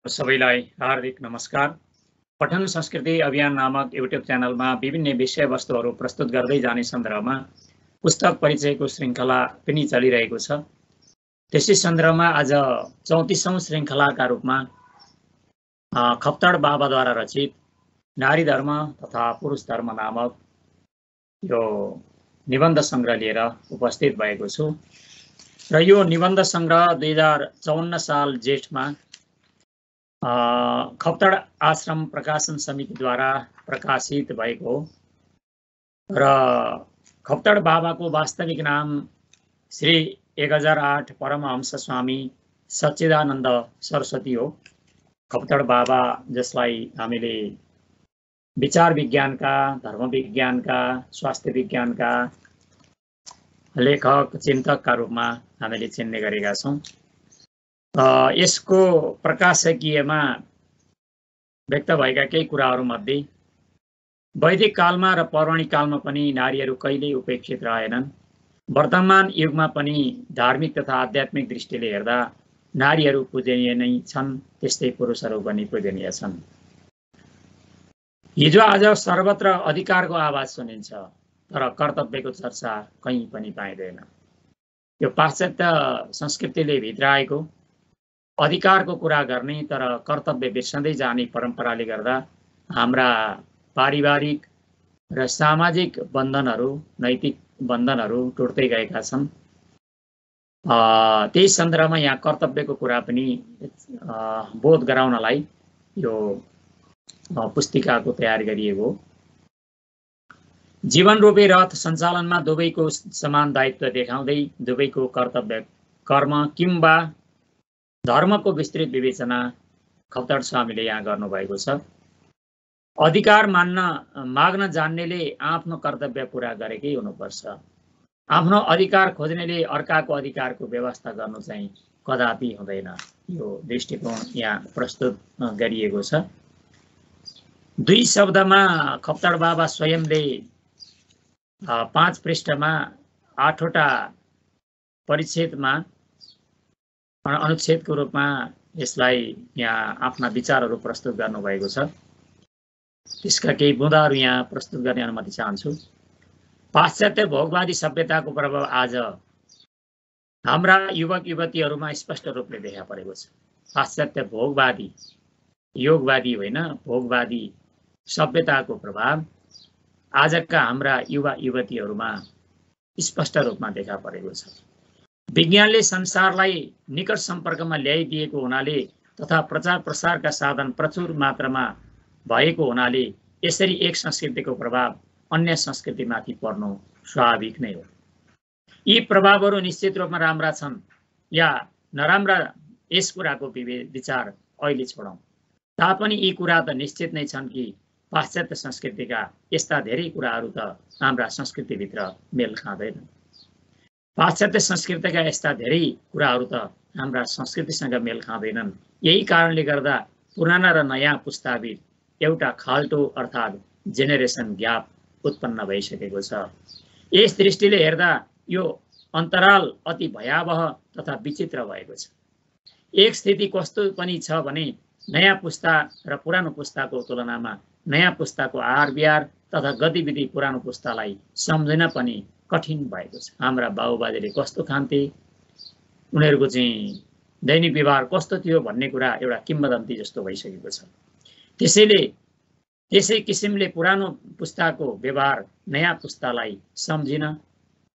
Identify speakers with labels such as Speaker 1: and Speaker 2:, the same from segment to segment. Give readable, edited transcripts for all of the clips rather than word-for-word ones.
Speaker 1: सबैलाई हार्दिक नमस्कार। पठन संस्कृति अभियान नामक युट्युब च्यानलमा विभिन्न विषयवस्तुहरू प्रस्तुत गर्दै जाने सन्दर्भमा पुस्तक परिचयको श्रृङ्खला पनि चलिरहेको छ। त्यसै सन्दर्भमा आज 34औं श्रृङ्खलाका रूपमा खप्तड बाबाद्वारा रचित नारी धर्म तथा पुरुष धर्म नामक यो निबन्ध सङ्ग्रह लिएर उपस्थित भएको छु र यो निबन्ध सङ्ग्रह 2054 साल जेठमा खप्तड आश्रम प्रकाशन समितिद्वारा प्रकाशित भएको हो र खप्तड बाबाको वास्तविक नाम श्री 1008 परमहंस स्वामी सच्चिदानन्द सरस्वती हो। खप्तड बाबा जसलाई हामीले विचार विज्ञानका, धर्म विज्ञानका, स्वास्थ्य विज्ञानका लेखक चिन्तकका रूपमा हामीले चिन्ने गरेका छौँ। यसको प्रकाशकीयमा व्यक्त भएका केही कुराहरूमध्ये वैदिक कालमा र पौराणिक कालमा पनि नारीहरू कहिल्यै उपेक्षित रहेनन्। वर्तमान युगमा पनि धार्मिक तथा आध्यात्मिक दृष्टिले हेर्दा नारीहरू पूजनीय नै छन्, त्यस्तै पुरुषहरू पनि पूजनीय छन्। हिजो आज सर्वत्र अधिकारको आवाज सुनिन्छ, तर कर्तव्यको चर्चा कहीँ पनि पाइँदैन। यो पाश्चात्य संस्कृतिले भित्राएको अधिकारको कुरा गर्ने तर कर्तव्य बिर्सँदै जाने परम्पराले गर्दा हाम्रा पारिवारिक र सामाजिक बन्धनहरू, नैतिक बन्धनहरू टुट्दै गएका छन्। त्यही सन्दर्भमा यहाँ कर्तव्यको कुरा पनि बोध गराउनलाई यो पुस्तिकाको तयार गरिएको हो। जीवनरूपी रथ सञ्चालनमा दुवैको समान दायित्व देखाउँदै दुवैको कर्तव्य, कर्म किम्बा धर्मको विस्तृत विवेचना खप्तड स्वामीले यहाँ गर्नुभएको छ। अधिकार माग्न जान्नेले आफ्नो कर्तव्य पुरा गरेकै हुनुपर्छ। आफ्नो अधिकार खोज्नेले अर्काको अधिकारको व्यवस्था गर्नु चाहिँ कदापि हुँदैन। यो दृष्टिकोण यहाँ प्रस्तुत गरिएको छ। 2 शब्दमा खप्तड बाबा स्वयंले 5 पृष्ठमा 8वटा परिच्छेदमा अनुच्छेदको रूपमा यसलाई यहाँ आफ्ना विचारहरू प्रस्तुत गर्नुभएको छ। त्यसका केही बुँदाहरू यहाँ प्रस्तुत गर्ने अनुमति चाहन्छु। पाश्चात्य भोगवादी सभ्यताको प्रभाव आज हाम्रा युवक युवतीहरूमा स्पष्ट रूपले देखा परेको छ। पाश्चात्य भोगवादी, योगवादी होइन, भोगवादी सभ्यताको प्रभाव आजका हाम्रा युवा युवतीहरूमा स्पष्ट रूपमा देखा परेको छ। विज्ञानले संसारलाई निकट सम्पर्कमा ल्याइदिएको हुनाले तथा प्रचार प्रसारका साधन प्रचुर मात्रामा भएको हुनाले यसरी एक संस्कृतिको प्रभाव अन्य संस्कृतिमाथि पर्नु स्वाभाविक नै हो। यी प्रभावहरू निश्चित रूपमा राम्रा छन् या नराम्रा, यस कुराको विचार अहिले छोडौँ। तापनि यी कुरा त निश्चित नै छन् कि पाश्चात्य संस्कृतिका यस्ता धेरै कुराहरू त हाम्रा संस्कृतिभित्र मेल खाँदैनन्। पाश्चात्य संस्कृतिका यस्ता धेरै कुराहरू त हाम्रा संस्कृतिसँग मेल खाँदैनन्। यही कारणले गर्दा पुराना र नयाँ पुस्ताबीच एउटा खाल्टो अर्थात् जेनेरेसन ग्याप उत्पन्न भइसकेको छ। यस दृष्टिले हेर्दा यो अन्तराल अति भयावह तथा विचित्र भएको छ। एक स्थिति कस्तो पनि छ भने नयाँ पुस्ता र पुरानो पुस्ताको तुलनामा नयाँ पुस्ताको आहार विहार तथा गतिविधि पुरानो पुस्तालाई सम्झिन पनि कठिन भएको छ। हाम्रा बाबुबाजेले कस्तो खान्थे, उनीहरूको चाहिँ दैनिक व्यवहार कस्तो थियो भन्ने कुरा एउटा किम्वदन्ती जस्तो भइसकेको छ। त्यसैले त्यसै किसिमले पुरानो पुस्ताको व्यवहार नयाँ पुस्तालाई सम्झिन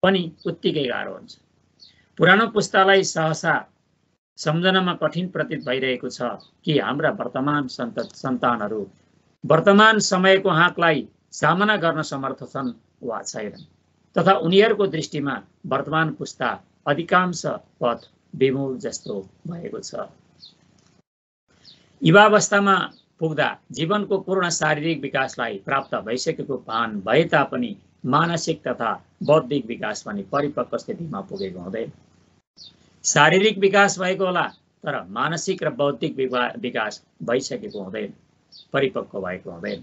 Speaker 1: पनि उत्तिकै गाह्रो हुन्छ। पुरानो पुस्तालाई सहसा सम्झनमा कठिन प्रतीत भइरहेको छ कि हाम्रा वर्तमान सन्तानहरू वर्तमान समयको हाँकलाई सामना गर्न समर्थ छन् वा छैनन्, तथा उनीहरूको दृष्टिमा वर्तमान पुस्ता अधिकांश पथ विमूल जस्तो भएको छ। युवावस्थामा पुग्दा जीवनको पूर्ण शारीरिक विकासलाई प्राप्त भइसकेको भान भए तापनि मानसिक तथा बौद्धिक विकास पनि परिपक्व स्थितिमा पुगेको हुँदैन। शारीरिक विकास भएको होला तर मानसिक र बौद्धिक विकास भइसकेको हुँदैन, परिपक्व भएको हुँदैन।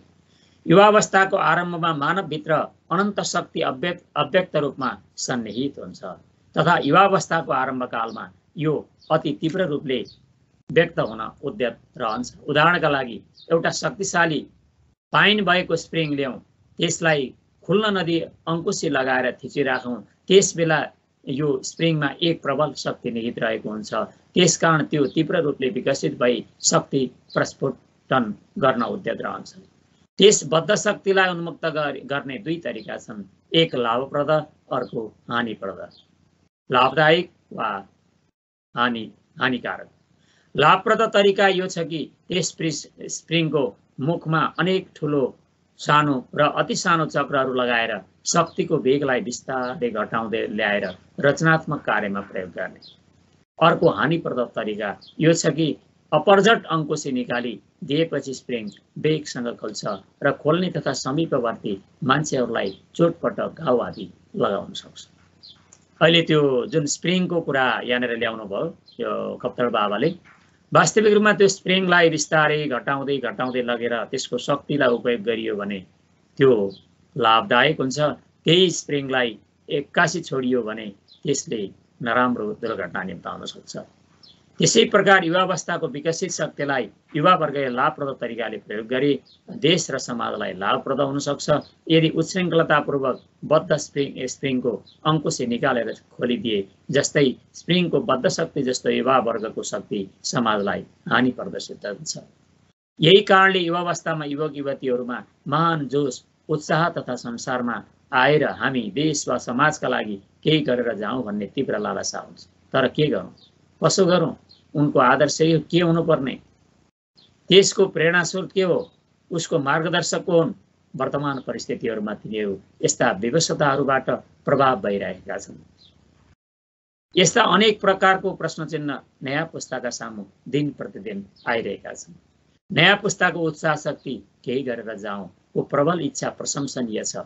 Speaker 1: युवावस्थाको आरम्भमा मानवभित्र अनन्त शक्ति अव्यक्त रूपमा सन्निहित हुन्छ तथा युवावस्थाको आरम्भकालमा यो अति तीव्र रूपले व्यक्त हुन उद्यत रहन्छ। उदाहरणका लागि एउटा शक्तिशाली पाइन भएको स्प्रिङ ल्याउँ, त्यसलाई खुल्न नदिई अङ्कुशी लगाएर थिचिराखौँ, त्यसबेला यो स्प्रिङमा एक प्रबल शक्ति निहित रहेको हुन्छ। त्यसकारण त्यो तीव्र रूपले विकसित भई शक्ति प्रस्फुटन गर्न उद्यत रहन्छ। त्यस बद्ध शक्तिलाई उन्मुक्त गर्ने दुई तरिका छन्, एक लाभप्रद, अर्को हानिप्रद। लाभदायक वा हानिकारक। लाभप्रद तरिका यो छ कि त्यस स्प्रिङको मुखमा अनेक ठुलो सानो र अति सानो चक्रहरू लगाएर शक्तिको वेगलाई बिस्तारै घटाउँदै ल्याएर रचनात्मक कार्यमा प्रयोग गर्ने। अर्को हानिप्रद तरिका यो छ कि अपरजट अङ्कुशी निकाली दिएपछि स्प्रिङ वेगसँग खोल्छ र खोल्ने तथा समीपवर्ती मान्छेहरूलाई चोटपटक घाउ आदि लगाउन सक्छ। अहिले त्यो जुन स्प्रिङको कुरा यहाँनिर ल्याउनु भयो यो खप्तड बाबाले, वास्तविक रूपमा त्यो स्प्रिङलाई बिस्तारै घटाउँदै घटाउँदै लगेर त्यसको शक्तिलाई उपयोग गरियो भने त्यो लाभदायक हुन्छ। त्यही स्प्रिङलाई एक्कासी छोडियो भने त्यसले नराम्रो दुर्घटना निम्ताउन सक्छ। त्यसै प्रकार युवावस्थाको विकसित शक्तिलाई युवावर्गले लाभप्रद तरिकाले प्रयोग गरे देश र समाजलाई लाभप्रद हुन सक्छ। यदि उच्छृङ्खलतापूर्वक बद्ध स्प्रिङको अङ्कुशी निकालेर खोलिदिए, जस्तै स्प्रिङको बद्ध शक्ति जस्तो युवावर्गको शक्ति समाजलाई हानिप्रद सिद्ध हुन्छ। यही कारणले युवावस्थामा युवक युवतीहरूमा महान जोश, उत्साह तथा संसारमा आएर हामी देश वा समाजका लागि केही गरेर जाउँ भन्ने तीव्र लालसा हुन्छ। तर के गरौँ, कसो गरौँ, उनको आदर्श के हुनुपर्ने, त्यसको प्रेरणा स्रोत के हो, उसको मार्गदर्शक को हुन्। वर्तमान परिस्थितिहरूमा तिनीहरू यस्ता विवशताहरूबाट प्रभाव भइरहेका छन्। यस्ता अनेक प्रकारको प्रश्न चिन्ह नयाँ पुस्ताका सामु दिन प्रतिदिन आइरहेका छन्। नयाँ पुस्ताको उत्साह शक्ति केही गरेर जाउँ को प्रबल इच्छा प्रशंसनीय छ,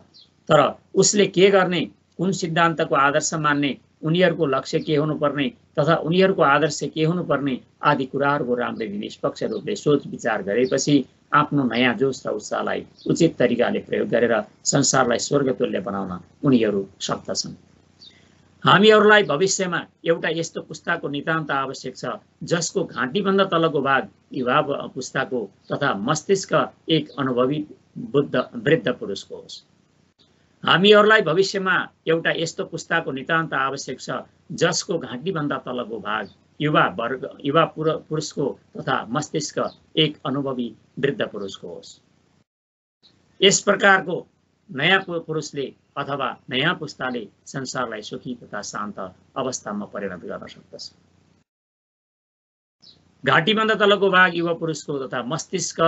Speaker 1: तर उसले के गर्ने, कुन सिद्धान्तको आदर्श मान्ने, उनीहरूको लक्ष्य के हुनुपर्ने तथा उनीहरूको आदर्श के हुनुपर्ने आदि कुराहरूको राम्ररी निष्पक्ष रूपले सोच विचार गरेपछि आफ्नो नयाँ जोश र उत्साहलाई उचित तरिकाले प्रयोग गरेर संसारलाई स्वर्गतुल्य बनाउन उनीहरू सक्दछन्। हामीहरूलाई भविष्यमा एउटा यस्तो पुस्ताको नितान्त आवश्यक छ जसको घाँटीभन्दा तलको भाग युवा पुस्ताको तथा मस्तिष्क एक अनुभवी वृद्ध पुरुषको होस्। हामीहरूलाई भविष्यमा एउटा यस्तो पुस्ताको नितान्त आवश्यक छ जसको घाँटीभन्दा तलको भाग युवा पुरुषको तथा मस्तिष्क एक अनुभवी वृद्ध पुरुषको होस्। यस प्रकारको नयाँ पुरुषले अथवा नयाँ पुस्ताले संसारलाई सुखी तथा शान्त अवस्थामा परिणत गर्न सक्दछ। घाँटीभन्दा तलको भाग युवा पुरुषको तथा मस्तिष्क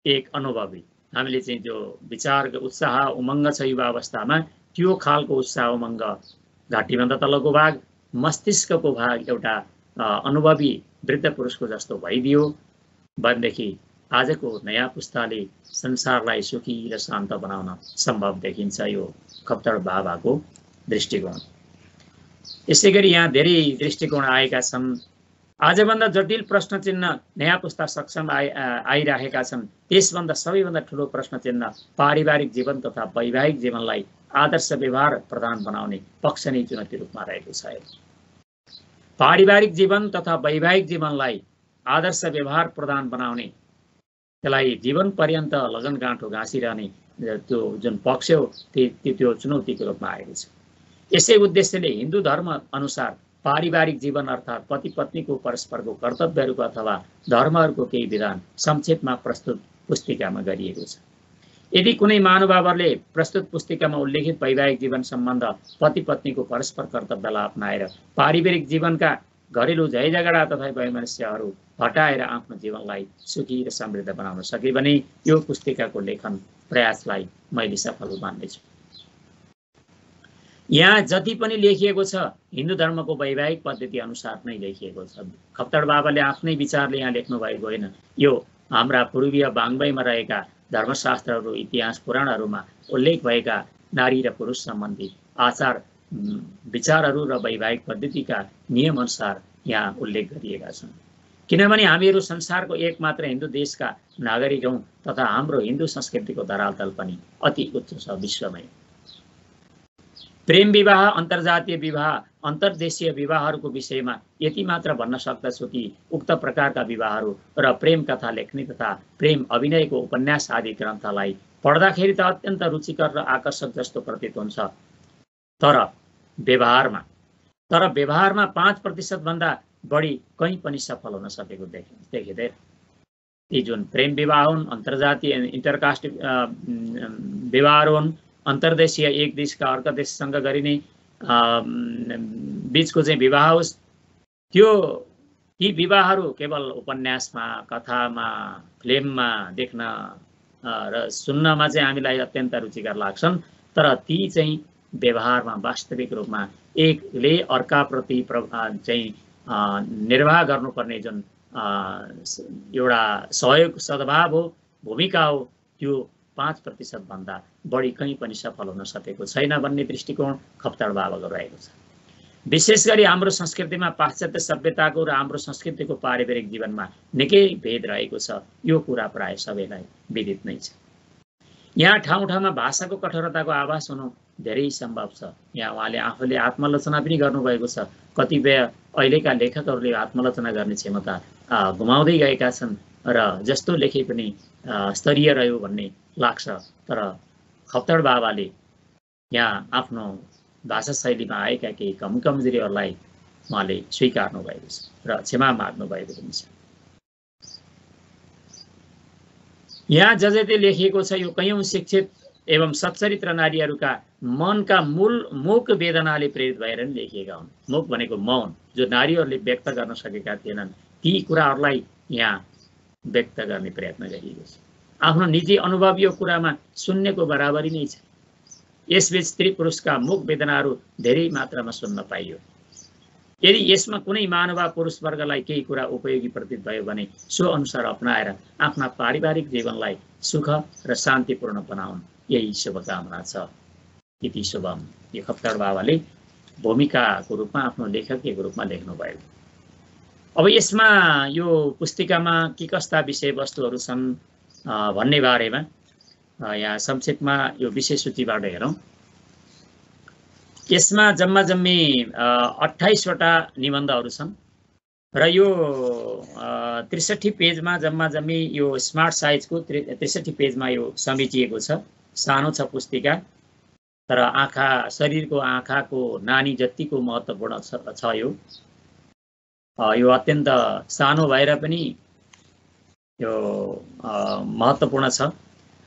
Speaker 1: एक अनुभवी, हामीले चाहिँ त्यो विचारको उत्साह उमङ्ग छ युवा अवस्थामा, त्यो खालको उत्साह उमङ्ग घाँटीभन्दा तलको भाग मस्तिष्कको भाग एउटा अनुभवी वृद्ध पुरुषको जस्तो भइदियो भनेदेखि आजको नयाँ पुस्ताले संसारलाई सुखी र शान्त बनाउन सम्भव देखिन्छ। यो खप्तड बाबाको दृष्टिकोण। यसै गरी यहाँ धेरै दृष्टिकोण आएका छन्। आजभन्दा जटिल प्रश्न चिन्ह नयाँ पुस्ता सक्षम आइरहेका छन्। त्यसभन्दा सबैभन्दा ठुलो प्रश्न चिन्ह पारिवारिक जीवन तथा वैवाहिक जीवनलाई आदर्श व्यवहार प्रदान बनाउने पक्ष नै चुनौती रूपमा रहेको छ। पारिवारिक जीवन तथा वैवाहिक जीवनलाई आदर्श व्यवहार प्रदान बनाउने, त्यसलाई जीवन पर्यन्त लगनगाँठो घाँसिरहने त्यो जुन पक्ष हो त्यो चुनौतीको रूपमा आएको छ। यसै उद्देश्यले हिन्दू धर्म अनुसार पारिवारिक जीवन अर्थात् पति पत्नीको परस्परको कर्तव्यहरूको अथवा धर्महरूको केही विधान संक्षेपमा प्रस्तुत पुस्तिकामा गरिएको छ। यदि कुनै महानुभावहरूले प्रस्तुत पुस्तिकामा उल्लेखित वैवाहिक जीवन सम्बन्ध पति पत्नीको परस्पर कर्तव्यलाई अपनाएर पारिवारिक जीवनका घरेलु झै झगडा तथा वैमनस्यहरू हटाएर आफ्नो जीवनलाई सुखी र समृद्ध बनाउन सके भने यो पुस्तिकाको लेखन प्रयासलाई मैले सफल मान्नेछु। यहाँ जति पनि लेखिएको छ हिन्दू धर्मको वैवाहिक पद्धति अनुसार नै लेखिएको छ। खप्तड बाबाले आफ्नै विचारले यहाँ लेख्नु भएको होइन। यो हाम्रा पूर्वीय वाङ्मयमा रहेका धर्मशास्त्रहरू, इतिहास, पुराणहरूमा उल्लेख भएका नारी र पुरुष सम्बन्धी आचार विचारहरू र वैवाहिक पद्धतिका नियम अनुसार यहाँ उल्लेख गरिएका छन्। किनभने हामीहरू संसारको एकमात्र हिन्दू देशका नागरिक हौँ तथा हाम्रो हिन्दू संस्कृतिको धरातल पनि अति उच्च छ विश्वमै। प्रेम विवाह, अन्तर्जातीय विवाह, अन्तर्देशीय विवाहहरूको विषयमा यति मात्र भन्न सक्दछु कि उक्त प्रकारका विवाहहरू र प्रेम कथा लेख्ने तथा प्रेम अभिनयको उपन्यास आदि ग्रन्थलाई पढ्दाखेरि त अत्यन्त रुचिकर र आकर्षक जस्तो प्रतीत हुन्छ, तर व्यवहारमा 5% भन्दा बढी कहीँ पनि सफल हुन सकेको देखिँदैन। ती जुन प्रेम विवाह हुन्, अन्तर्जातीय इन्टरकास्ट विवाह हुन्, अन्तर्देशीय एक देशका अर्को देशसँग गरिने बीचको चाहिँ विवाह होस्, ती विवाहहरू केवल उपन्यासमा, कथामा, फिल्ममा देख्न र सुन्नमा चाहिँ हामीलाई अत्यन्त रुचिकर लाग्छन्, तर ती चाहिँ व्यवहारमा वास्तविक रूपमा एकले अर्काप्रति चाहिँ निर्वाह गर्नुपर्ने जुन एउटा सहयोग, सद्भाव हो, भूमिका हो, त्यो 5% भन्दा बढी कहीँ पनि सफल हुन सकेको छैन भन्ने दृष्टिकोण खप्तड बाबाको रहेको छ। विशेष गरी हाम्रो संस्कृतिमा पाश्चात्य सभ्यताको र हाम्रो संस्कृतिको पारिवारिक जीवनमा निकै भेद रहेको छ। यो कुरा प्राय सबैलाई विदित नै छ। यहाँ ठाउँ ठाउँमा भाषाको कठोरताको आभास हुनु धेरै सम्भव छ। यहाँ उहाँले आफूले आत्मलोचना पनि गर्नुभएको छ। कतिपय अहिलेका लेखकहरूले आत्मलोचना गर्ने क्षमता गुमाउँदै गएका छन् र जस्तो लेखे पनि स्तरीय रह्यो भन्ने लाग्छ, तर खप्तड बाबाले यहाँ आफ्नो भाषा शैलीमा आएका केही कमजोरीहरूलाई उहाँले स्वीकार्नु भएको छ र क्षमा माग्नु भएको पनि छ। यहाँ जसले लेखिएको छ यो कयौं शिक्षित एवं सच्चरित्र नारीहरूका मनका मूक वेदनाले प्रेरित भएर नि लेखिएका हुन्। मुख भनेको मौन, जो नारीहरूले व्यक्त गर्न सकेका थिएनन्, ती कुराहरूलाई यहाँ व्यक्त गर्ने प्रयत्न गरिएको छ। आफ्नो निजी अनुभव यो कुरामा सुन्नेको बराबरी नै छ। यसबीच स्त्री पुरुषका मुख वेदनाहरू धेरै मात्रामा सुन्न पाइयो। यदि यसमा कुनै मानव वा पुरुष वर्गलाई केही कुरा उपयोगी प्रतीत भयो भने सो अनुसार अपनाएर आफ्ना पारिवारिक जीवनलाई सुख र शान्तिपूर्ण बनाउन्, यही शुभकामना छ। इति शुभम। यो खप्तड बाबाले भूमिकाको रूपमा आफ्नो लेखकीय रूपमा लेख्नुभयो। अब यसमा यो पुस्तिकामा के कस्ता विषयवस्तुहरू छन् भन्ने बारेमा यहाँ संक्षेपमा यो विषय सूचीबाट हेरौँ। यसमा जम्मी 28वटा निबन्धहरू छन् र यो 63 पेजमा जम्मी यो स्मार्ट साइजको 63 पेजमा यो समेटिएको छ। सानो छ पुस्तिका, तर शरीरको आँखाको नानी जतिको महत्त्वपूर्ण छ यो अत्यन्त सानो भएर पनि यो महत्त्वपूर्ण छ।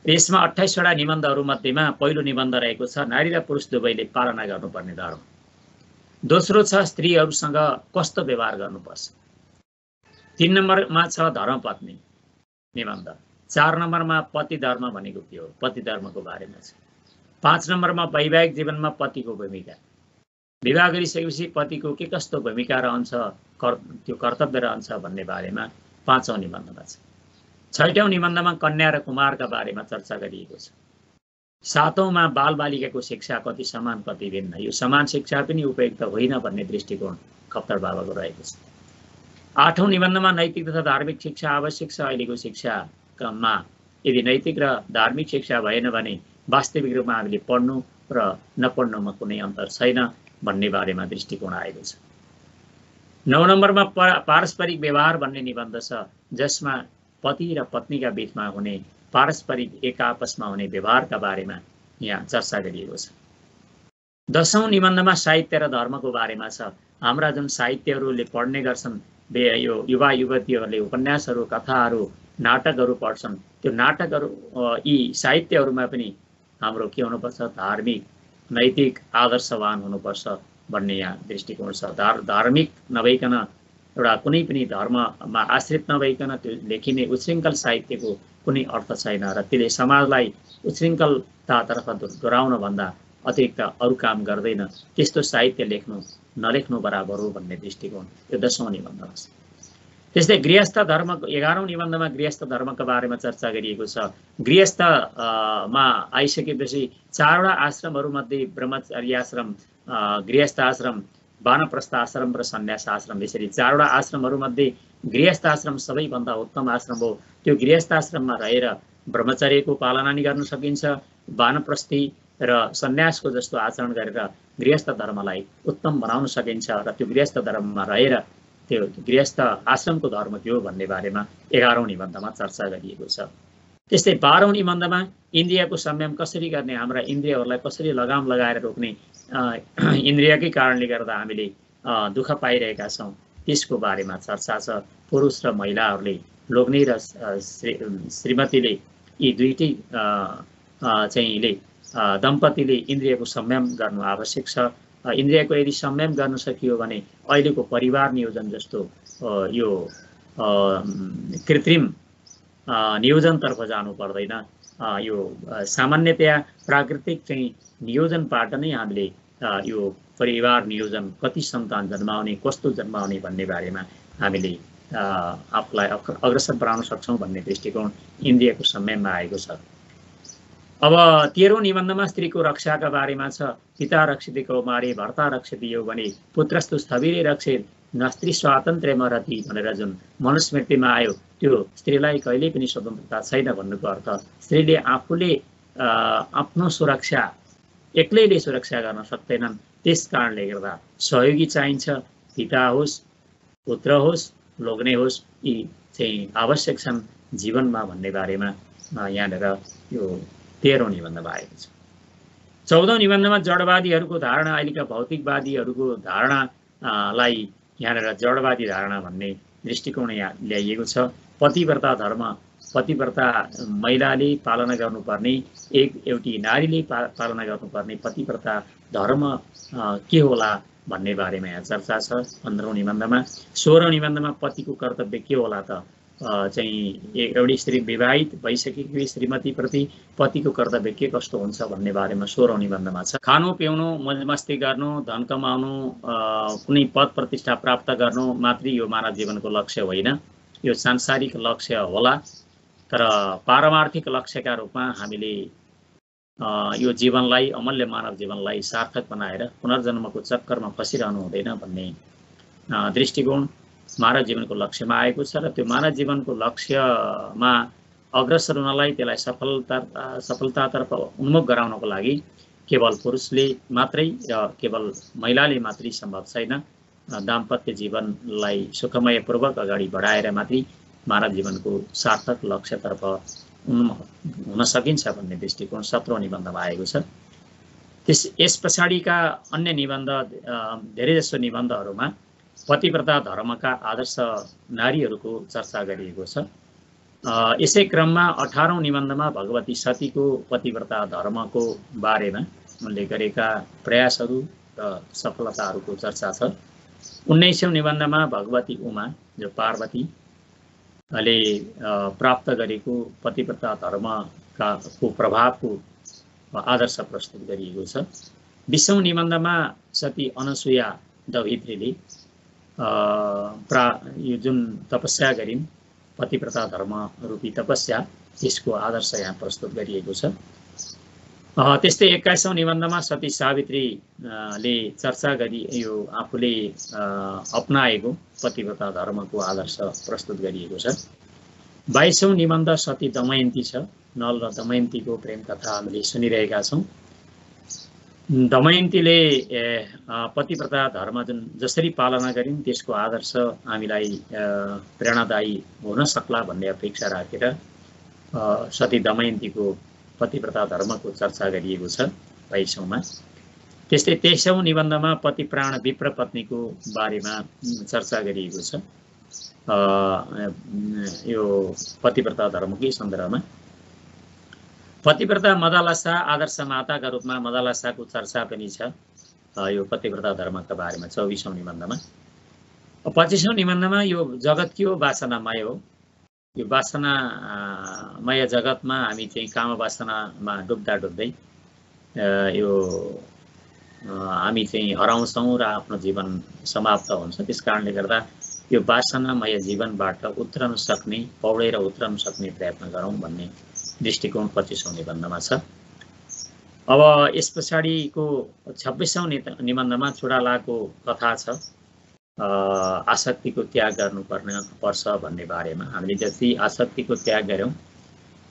Speaker 1: यसमा 28वटा निबन्धहरू मध्येमा पहिलो निबन्ध रहेको छ नारी र पुरुष दुवैले पालना गर्नुपर्ने धर्म। दोस्रो छ स्त्रीहरूसँग कस्तो व्यवहार गर्नुपर्छ। 3 नम्बरमा छ धर्मपत्नी निबन्ध। 4 नम्बरमा पति धर्म भनेको के हो, पति धर्मको बारेमा छ। 5 नम्बरमा वैवाहिक जीवनमा पतिको भूमिका, विवाह गरिसकेपछि पतिको के कस्तो भूमिका रहन्छ, त्यो कर्तव्य रहन्छ भन्ने बारेमा 5औं निबन्धमा छ। 6औं निबन्धमा कन्या र कुमारका बारेमा चर्चा गरिएको छ। 7औंमा बालबालिकाको शिक्षा कति समान कति भिन्न, यो समान शिक्षा पनि उपयुक्त होइन भन्ने दृष्टिकोण खप्तड बाबाको रहेको छ। 8औं निबन्धमा नैतिक तथा धार्मिक शिक्षा आवश्यक छ। अहिलेको शिक्षामा यदि नैतिक र धार्मिक शिक्षा भएन भने वास्तविक रूपमा हामीले पढ्नु र नपढ्नुमा कुनै अन्तर छैन भन्ने बारेमा दृष्टिकोण आएको छ। 9 नम्बरमा पारस्परिक व्यवहार भन्ने निबन्ध छ, जसमा पति र पत्नीका बीचमा हुने पारस्परिक एक आपसमा हुने व्यवहारका बारेमा यहाँ चर्चा गरिएको छ। 10औं निबन्धमा साहित्य र धर्मको बारेमा छ। हाम्रा जुन साहित्यहरूले पढ्ने गर्छन्, यो युवा युवतीहरूले उपन्यासहरू, कथाहरू, नाटकहरू पढ्छन्, त्यो नाटकहरू यी साहित्यहरूमा पनि हाम्रो के हुनुपर्छ, धार्मिक नैतिक आदर्शवान हुनुपर्छ भन्ने यहाँ दृष्टिकोण छ। धार्मिक नभइकन एउटा कुनै पनि धर्ममा आश्रित नभइकन त्यो लेखिने उच्छृङ्खल साहित्यको कुनै अर्थ छैन र त्यसले समाजलाई उच्छृङ्खलतातर्फ डोराउन भन्दा अतिरिक्त अरू काम गर्दैन। त्यस्तो साहित्य नलेख्नु बराबर हो भन्ने दृष्टिकोण यो 10औं निबन्धमा छ। त्यस्तै गृहस्थ धर्मको 11औं निबन्धमा गृहस्थ धर्मको बारेमा चर्चा गरिएको छ। गृहस्थमा आइसकेपछि 4वटा आश्रमहरूमध्ये ब्रह्मचर्य आश्रम, गृहस्थ आश्रम, वानप्रस्थ आश्रम र सन्यास आश्रम, यसरी 4वटा आश्रमहरूमध्ये गृहस्थ आश्रम सबैभन्दा उत्तम आश्रम हो। त्यो गृहस्थ आश्रममा रहेर ब्रह्मचर्यको पालना नि गर्न सकिन्छ, वानप्रस्थी र सन्यासको जस्तो आचरण गरेर गृहस्थ धर्मलाई उत्तम बनाउन सकिन्छ र त्यो गृहस्थ धर्ममा रहेर त्यो गृहस्थ आश्रमको धर्म के हो भन्ने बारेमा 11औं निबन्धमा चर्चा गरिएको छ। त्यस्तै 12औं निबन्धमा इन्द्रियको संयम कसरी गर्ने, हाम्रा इन्द्रियहरूलाई कसरी लगाम लगाएर रोक्ने, इन्द्रियकै कारणले गर्दा हामीले दुःख पाइरहेका छौँ त्यसको बारेमा चर्चा छ। पुरुष र महिलाहरूले, लोग्ने र श्रीमतीले, यी दुईटै चाहिँले दम्पतिले इन्द्रियको संयम गर्नु आवश्यक छ। इन्द्रियको यदि संयम गर्न सकियो भने अहिलेको परिवार नियोजन जस्तो यो कृत्रिम नियोजनतर्फ जानु पर्दैन। यो सामान्यतया प्राकृतिक चाहिँ नियोजनबाट नै हामीले यो परिवार नियोजन, कति सन्तान जन्माउने, कस्तो जन्माउने भन्ने बारेमा हामीले आफूलाई अग्रसर बनाउन सक्छौँ भन्ने दृष्टिकोण इन्द्रियको संयममा आएको छ। अब 13औं निबन्धमा स्त्रीको रक्षाका बारेमा छ। पिता रक्षिते कौमारे भर्ता रक्षिते यौवने पुत्रस्तु स्थविरे रक्षेत न स्त्री स्वातन्त्र्यमा रति भनेर जुन मनुस्मृतिमा आयो, त्यो स्त्रीलाई कहिल्यै पनि स्वतन्त्रता छैन भन्नुको अर्थ स्त्रीले आफूले आफ्नो सुरक्षा एक्लैले सुरक्षा गर्न सक्दैनन्। त्यस कारणले गर्दा सहयोगी चाहिन्छ। पिता होस्, पुत्र होस्, लोग्ने होस्, यी चाहिँ आवश्यक छन् जीवनमा भन्ने बारेमा यहाँनिर यो 13औं निबन्धमा आएको छ। 14औं निबन्धमा जडवादीहरूको धारणा, अहिलेका भौतिकवादीहरूको धारणालाई यहाँनिर जडवादी धारणा भन्ने दृष्टिकोण यहाँ ल्याइएको छ। पतिव्रता धर्म, पतिव्रता महिलाले पालना गर्नुपर्ने, एउटी नारीले पालना गर्नुपर्ने पतिव्रता धर्म के होला भन्ने बारेमा यहाँ चर्चा छ 15औं निबन्धमा। 16औं निबन्धमा पतिको कर्तव्य के होला त, चाहिँ एउटी स्त्री विवाहित भइसकेकी श्रीमतीप्रति पतिको कर्तव्य के कस्तो हुन्छ भन्ने बारेमा 16औं निबन्धमा छ। खानु पिउनु, मौजमस्ती गर्नु, धन कमाउनु, कुनै पद प्रतिष्ठा प्राप्त गर्नु मात्रै यो मानव जीवनको लक्ष्य होइन। यो सांसारिक लक्ष्य होला, तर पारमार्थिक लक्ष्यका रूपमा हामीले यो जीवनलाई, अमूल्य मानव जीवनलाई सार्थक बनाएर पुनर्जन्मको चक्करमा फसिरहनु हुँदैन भन्ने दृष्टिकोण मानव जीवनको लक्ष्यमा आएको छ। र त्यो मानव जीवनको लक्ष्यमा अग्रसर हुनलाई, त्यसलाई सफलतातर्फ उन्मुख गराउनको लागि केवल पुरुषले मात्रै र केवल महिलाले मात्रै सम्भव छैन। दाम्पत्य जीवनलाई सुखमयपूर्वक अगाडि बढाएर मात्रै मानव जीवनको सार्थक लक्ष्यतर्फ हुन सकिन्छ भन्ने दृष्टिकोण 17औं निबन्धमा आएको छ। यस पछाडिका अन्य निबन्ध, धेरैजसो निबन्धहरूमा पतिव्रता धर्मका आदर्श नारीहरूको चर्चा गरिएको छ। यसै क्रममा 18औं निबन्धमा भगवती सतीको पतिव्रता धर्मको बारेमा उनले गरेका प्रयासहरू र सफलताहरूको चर्चा छ। 19औं निबन्धमा भगवती उमा, जो पार्वतीले प्राप्त गरेको पतिव्रता धर्मको प्रभावको आदर्श प्रस्तुत गरिएको छ। 20औं निबन्धमा सती अनसुया दवित्रीले यो जुन तपस्या गरिन्, पतिव्रता धर्म रूपी तपस्या, त्यसको आदर्श यहाँ प्रस्तुत गरिएको छ। त्यस्तै 21औं निबन्धमा सती सावित्रीले चर्चा गरी यो आफूले अपनाएको पतिव्रता धर्मको आदर्श प्रस्तुत गरिएको छ। 22औं निबन्ध सती दमयन्ती छ। नल र दमयन्तीको प्रेम कथा हामीले सुनिरहेका छौँ। दमयन्तीले पतिव्रता धर्म जुन जसरी पालना गरिन् त्यसको आदर्श हामीलाई प्रेरणादायी हुन सक्ला भन्ने अपेक्षा राखेर सती दमयन्तीको पतिव्रता धर्मको चर्चा गरिएको छ 22औंमा। त्यस्तै 23औं निबन्धमा पति प्राण विप्र पत्नीको बारेमा चर्चा गरिएको छ। यो पतिव्रता धर्मकै सन्दर्भमा पतिव्रता मदालसा आदर्श माताका रूपमा मदालसाको चर्चा पनि छ यो पतिव्रता धर्मका बारेमा 24औं निबन्धमा। 25औं निबन्धमा यो जगत के हो, वासनामय हो। यो वासनामय जगतमा हामी चाहिँ काम वासनामा डुब्दा डुब्दै यो हामी चाहिँ हराउँछौँ र आफ्नो जीवन समाप्त हुन्छ। त्यसकारणले गर्दा यो वासनामय जीवनबाट उत्रन सक्ने, पौडेर उत्रन सक्ने प्रयत्न गरौँ भन्ने दृष्टिकोण 25औं निबन्धमा छ। अब यस पछाडिको 26औं निबन्धमा चुडालाको कथा छ। आसक्तिको त्याग गर्नुपर्छ भन्ने बारेमा। हामीले जति आसक्तिको त्याग गर्यौं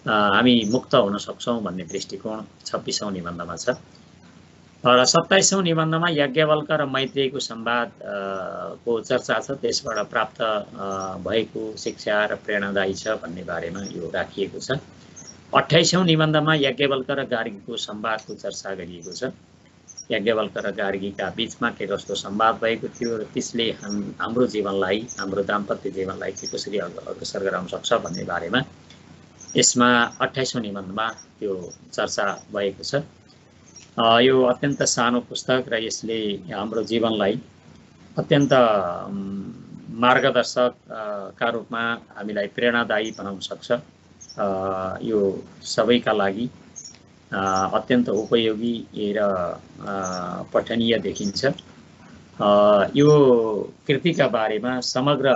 Speaker 1: हामी मुक्त हुन सक्छौँ भन्ने दृष्टिकोण 26औं निबन्धमा छ। र 27औं निबन्धमा याज्ञवल्क र मैत्रेयीको संवाद को चर्चा छ। त्यसबाट प्राप्त भएको शिक्षा र प्रेरणादायी छ भन्ने बारेमा यो राखिएको छ। 28औं निबन्धमा याज्ञवल्क र गार्गीको संवादको चर्चा गरिएको छ। याज्ञवल्क र गार्गीका बीचमा के कस्तो संवाद भएको थियो र त्यसले हाम्रो जीवनलाई, हाम्रो दाम्पत्य जीवनलाई के कसरी अग्रसर गराउन सक्छ भन्ने बारेमा यसमा 28औं निबन्धमा त्यो चर्चा भएको छ। यो अत्यन्त सानो पुस्तक र यसले हाम्रो जीवनलाई अत्यन्त मार्गदर्शक का रूपमा हामीलाई प्रेरणादायी बनाउन सक्छ। यो सबैका लागि अत्यन्त उपयोगी र पठनीय देखिन्छ। यो कृतिका बारेमा समग्र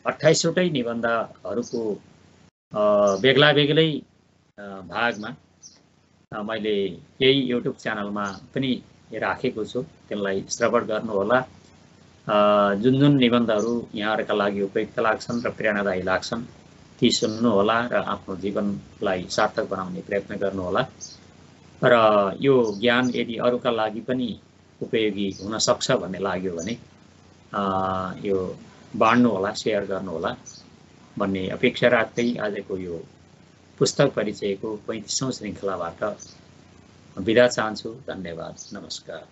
Speaker 1: 28वटै निबन्धहरूको बेग्ला बेग्लै भागमा मैले यही युट्युब च्यानलमा पनि राखेको छु। त्यसलाई श्रवण गर्नुहोला। जुन जुन निबन्धहरू यहाँहरूका लागि उपयुक्त लाग्छन् र प्रेरणादायी लाग्छन् ती सुन्नुहोला र आफ्नो जीवनलाई सार्थक बनाउने प्रयत्न गर्नुहोला। र यो ज्ञान यदि अरूका लागि पनि उपयोगी हुन सक्छ भन्ने लाग्यो भने यो बाँड्नुहोला, सेयर गर्नुहोला भन्ने अपेक्षा राख्दै आजको यो पुस्तक परिचयको 35औं श्रृङ्खलाबाट बिदा चाहन्छु। धन्यवाद, नमस्कार।